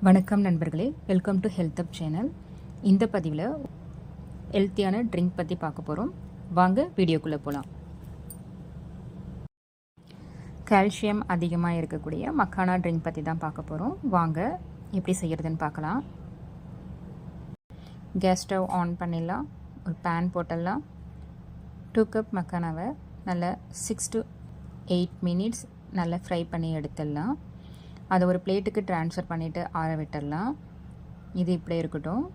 வணக்கம் நண்பர்களே, welcome to health up channel. இந்த பதிவில் ஹெல்த்தியான ட்ரிங்க் பற்றி பார்க்க போகிறோம். வாங்க வீடியோக்குள்ளே போகலாம். கால்சியம் அதிகமாக இருக்கக்கூடிய மக்கானா ட்ரிங்க் பற்றி தான் பார்க்க போகிறோம். வாங்க எப்படி செய்கிறதுன்னு பார்க்கலாம். கேஸ் ஸ்டவ் ஆன் பண்ணிடலாம். ஒரு பேன் போட்டுடலாம். 2 கப் மக்கானாவை நல்லா 6 to 8 minutes நல்லா ஃப்ரை பண்ணி எடுத்துடலாம். அதை ஒரு பிளேட்டுக்கு ட்ரான்ஸ்ஃபர் பண்ணிவிட்டு ஆற விட்டுடலாம். இது இப்படியே இருக்கட்டும்.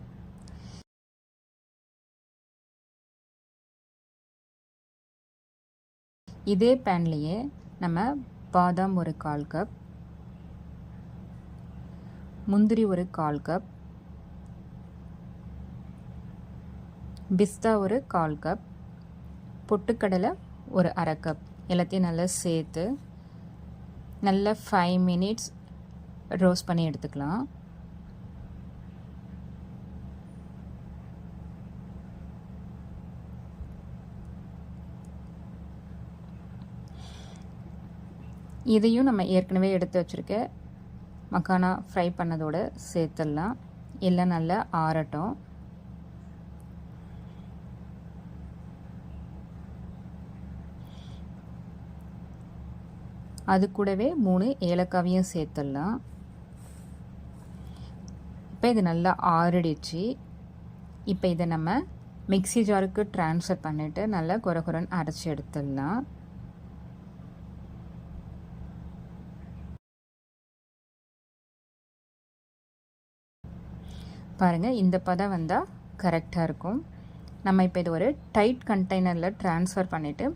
இதே பேன்லேயே நம்ம பாதாம் ஒரு 1/4 கப், முந்திரி ஒரு 1/4 கப், பிஸ்தா ஒரு 1/4 கப், பொட்டுக்கடலை ஒரு 1/2 கப் எல்லாத்தையும் நல்லா சேர்த்து நல்லா 5 minutes ரோஸ்ட் பண்ணி எடுத்துக்கலாம். இதையும் நம்ம ஏற்கனவே எடுத்து வச்சுருக்க மக்கானா ஃப்ரை பண்ணதோட சேர்த்துடலாம். எல்லாம் நல்லா ஆறட்டும். அது கூடவே 3 ஏலக்காவையும் சேர்த்துடலாம். இப்போ இது நல்லா ஆறிடுச்சு. இப்போ இதை நம்ம மிக்ஸி ஜாருக்கு ட்ரான்ஸ்ஃபர் பண்ணிவிட்டு நல்லா கொரகொரன்னு அரைச்சி எடுத்துடலாம். பாருங்கள், இந்த பதம் வந்தால் கரெக்டாக இருக்கும். நம்ம இப்போ இது ஒரு டைட் கண்டெய்னரில் ட்ரான்ஸ்ஃபர் பண்ணிவிட்டு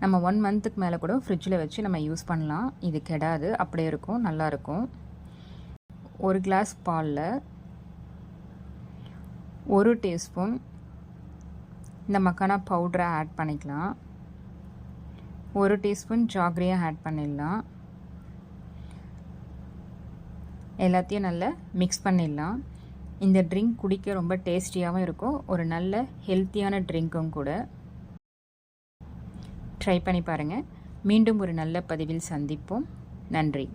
நம்ம 1 மந்த்துக்கு மேலே கூட ஃப்ரிட்ஜில் வச்சு நம்ம யூஸ் பண்ணலாம். இது கெடாது, அப்படியே இருக்கும், நல்லாயிருக்கும். ஒரு கிளாஸ் பாலில் 1 டீஸ்பூன் இந்த மக்கானா பவுடரை ஆட் பண்ணிக்கலாம். 1 டீஸ்பூன் ஜாகரியை ஆட் பண்ணிடலாம். எல்லாத்தையும் நல்லா மிக்ஸ் பண்ணிடலாம். இந்த ட்ரிங்க் குடிக்க ரொம்ப டேஸ்டியாகவும் இருக்கும். ஒரு நல்ல ஹெல்த்தியான ட்ரிங்க்கும் கூட. ட்ரை பண்ணி பாருங்கள். மீண்டும் ஒரு நல்ல பதிவில் சந்திப்போம். நன்றி.